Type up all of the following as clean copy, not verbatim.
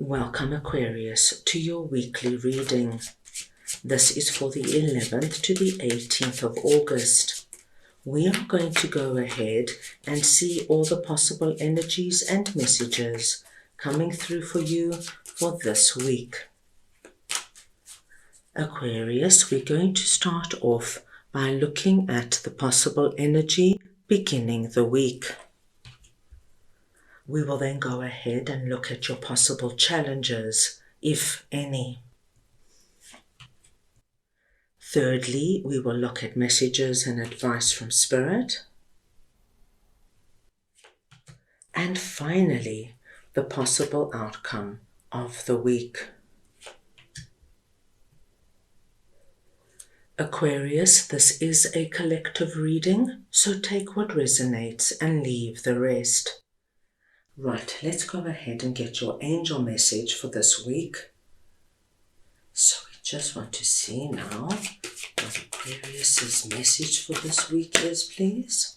Welcome Aquarius to your weekly reading. This is for the 11th to the 18th of August. We are going to go ahead and see all the possible energies and messages coming through for you for this week. Aquarius, we're going to start off by looking at the possible energy beginning the week. We will then go ahead and look at your possible challenges, if any. Thirdly, we will look at messages and advice from Spirit. And finally, the possible outcome of the week. Aquarius, this is a collective reading, so take what resonates and leave the rest. Right, let's go ahead and get your angel message for this week. So we just want to see now what Aquarius's message for this week is, please.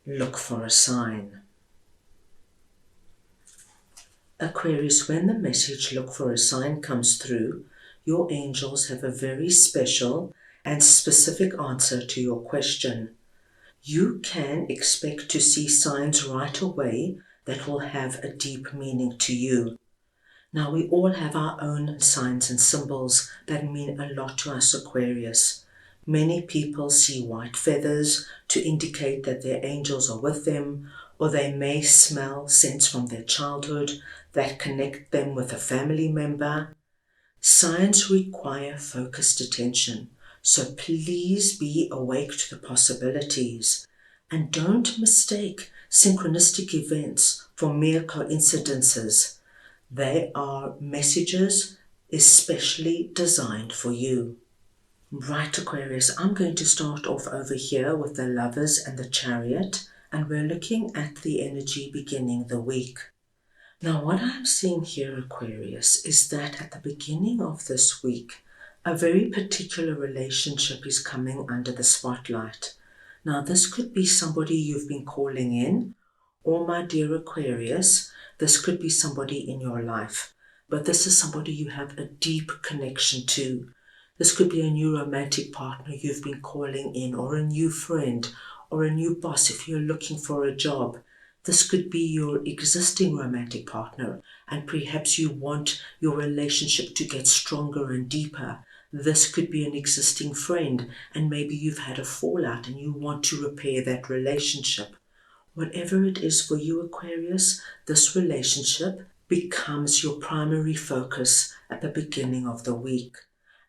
Look for a sign. Aquarius, when the message look for a sign comes through, your angels have a very special and specific answer to your question. You can expect to see signs right away that will have a deep meaning to you. Now, we all have our own signs and symbols that mean a lot to us, Aquarius. Many people see white feathers to indicate that their angels are with them, or they may smell scents from their childhood that connect them with a family member. Signs require focused attention. So please be awake to the possibilities and don't mistake synchronistic events for mere coincidences. They are messages especially designed for you. Right, Aquarius, I'm going to start off over here with the Lovers and the Chariot, and we're looking at the energy beginning the week. Now, what I'm seeing here, Aquarius, is that at the beginning of this week, a very particular relationship is coming under the spotlight. Now, this could be somebody you've been calling in, or my dear Aquarius, this could be somebody in your life, but this is somebody you have a deep connection to. This could be a new romantic partner you've been calling in, or a new friend, or a new boss if you're looking for a job. This could be your existing romantic partner, and perhaps you want your relationship to get stronger and deeper. This could be an existing friend, and maybe you've had a fallout and you want to repair that relationship. Whatever it is for you, Aquarius, this relationship becomes your primary focus at the beginning of the week.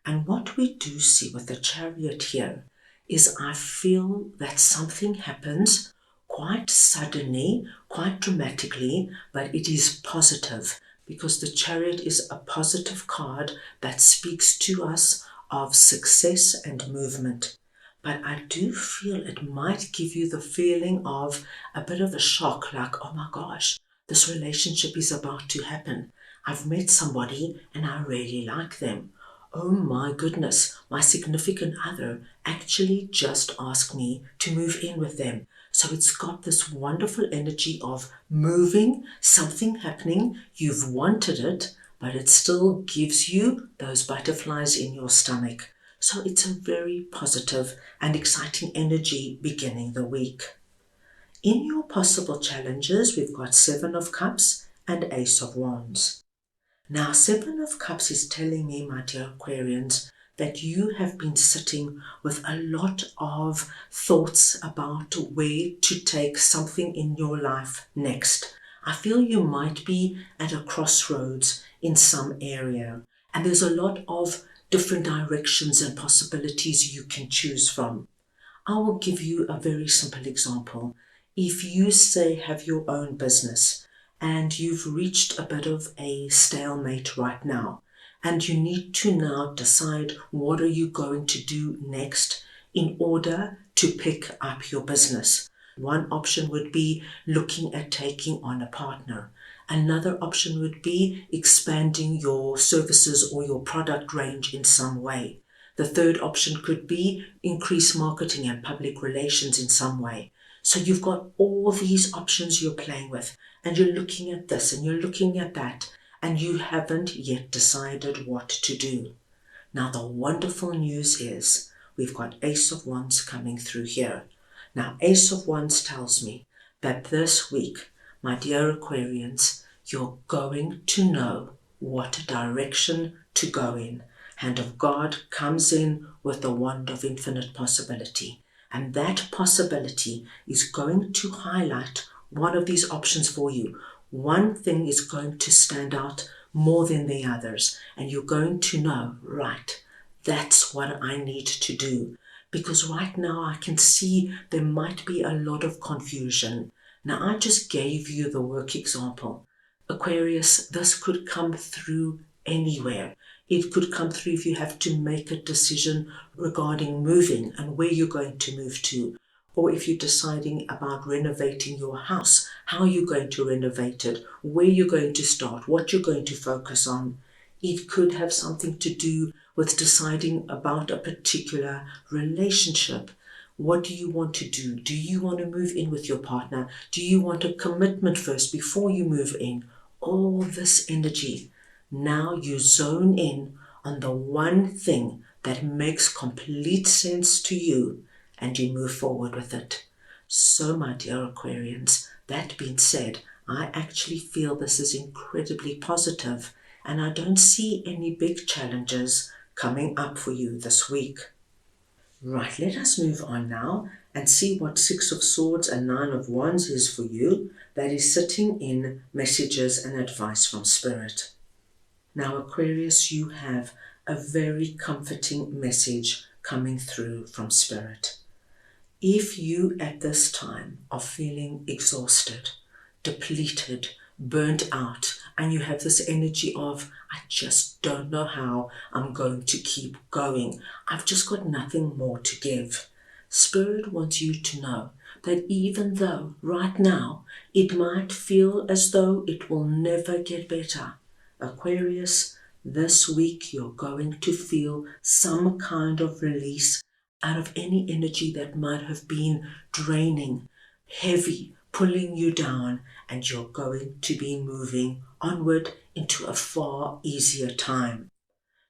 And what we do see with the Chariot here is I feel that something happens quite suddenly, quite dramatically, but it is positive because the Chariot is a positive card that speaks to us of success and movement. But I do feel it might give you the feeling of a bit of a shock, like, oh my gosh, this relationship is about to happen. I've met somebody and I really like them. Oh my goodness, my significant other actually just asked me to move in with them. So it's got this wonderful energy of moving, something happening, you've wanted it, but it still gives you those butterflies in your stomach. So it's a very positive and exciting energy beginning the week. In your possible challenges, we've got 7 of Cups and Ace of Wands. Now, 7 of Cups is telling me, my dear Aquarians, that you have been sitting with a lot of thoughts about where to take something in your life next. I feel you might be at a crossroads in some area, and there's a lot of different directions and possibilities you can choose from. I will give you a very simple example. If you say have your own business and you've reached a bit of a stalemate right now, and you need to now decide what are you going to do next in order to pick up your business. One option would be looking at taking on a partner. Another option would be expanding your services or your product range in some way. The third option could be increase marketing and public relations in some way. So you've got all these options you're playing with, and you're looking at this and you're looking at that, and you haven't yet decided what to do. Now, the wonderful news is we've got Ace of Wands coming through here. Now, Ace of Wands tells me that this week, my dear Aquarians, you're going to know what direction to go in. Hand of God comes in with the wand of infinite possibility. And that possibility is going to highlight one of these options for you. One thing is going to stand out more than the others. And you're going to know, right, that's what I need to do. Because right now I can see there might be a lot of confusion. Now, I just gave you the work example. Aquarius, this could come through anywhere. It could come through if you have to make a decision regarding moving and where you're going to move to, or if you're deciding about renovating your house, how you're going to renovate it, where you're going to start, what you're going to focus on. It could have something to do with deciding about a particular relationship. What do you want to do? Do you want to move in with your partner? Do you want a commitment first before you move in? All this energy. Now you zone in on the one thing that makes complete sense to you and you move forward with it. So, my dear Aquarians, that being said, I actually feel this is incredibly positive and I don't see any big challenges coming up for you this week. Right, let us move on now and see what Six of Swords and Nine of Wands is for you that is sitting in messages and advice from Spirit. Now, Aquarius, you have a very comforting message coming through from Spirit. If you at this time are feeling exhausted, depleted, burnt out, and you have this energy of, I just don't know how I'm going to keep going. I've just got nothing more to give. Spirit wants you to know that even though right now it might feel as though it will never get better, Aquarius, this week you're going to feel some kind of release out of any energy that might have been draining, heavy, pulling you down, and you're going to be moving onward into a far easier time.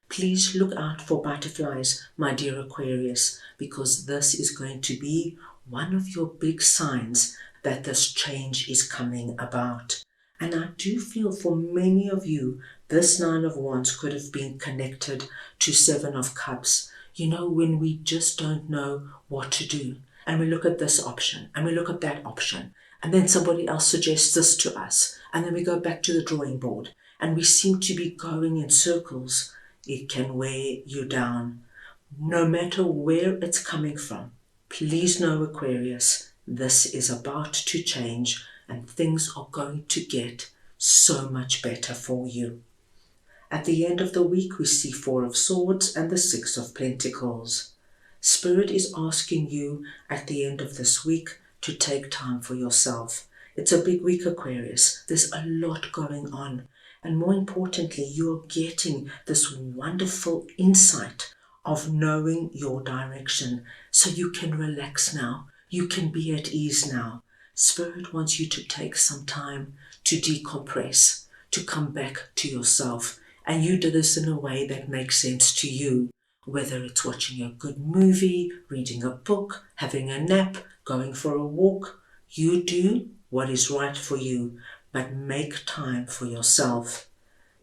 Please look out for butterflies, my dear Aquarius, because this is going to be one of your big signs that this change is coming about. And I do feel for many of you, this Nine of Wands could have been connected to Seven of Cups. You know, when we just don't know what to do, and we look at this option, and we look at that option, and then somebody else suggests this to us, and then we go back to the drawing board, and we seem to be going in circles. It can weigh you down. No matter where it's coming from, please know, Aquarius, this is about to change, and things are going to get so much better for you. At the end of the week, we see Four of Swords and the Six of Pentacles. Spirit is asking you at the end of this week to take time for yourself. It's a big week, Aquarius. There's a lot going on. And more importantly, you're getting this wonderful insight of knowing your direction. So you can relax now. You can be at ease now. Spirit wants you to take some time to decompress, to come back to yourself. And you do this in a way that makes sense to you, whether it's watching a good movie, reading a book, having a nap, going for a walk. You do what is right for you, but make time for yourself.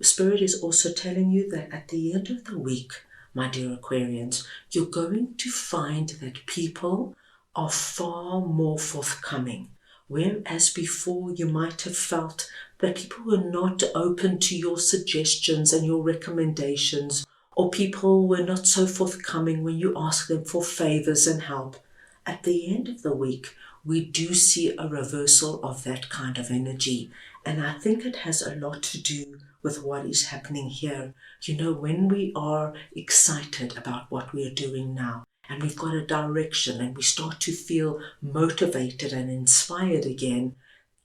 Spirit is also telling you that at the end of the week, my dear Aquarians, you're going to find that people are far more forthcoming. Whereas before you might have felt that people were not open to your suggestions and your recommendations, or people were not so forthcoming when you ask them for favors and help. At the end of the week, we do see a reversal of that kind of energy. And I think it has a lot to do with what is happening here. You know, when we are excited about what we are doing now, and we've got a direction, and we start to feel motivated and inspired again,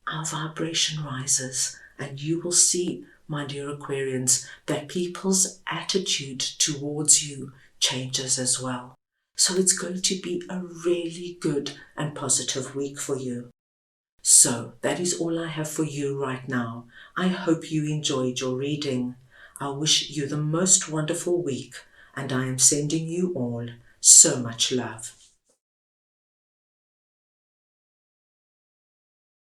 our vibration rises. And you will see, my dear Aquarians, that people's attitude towards you changes as well. So it's going to be a really good and positive week for you. So that is all I have for you right now. I hope you enjoyed your reading. I wish you the most wonderful week, and I am sending you all so much love.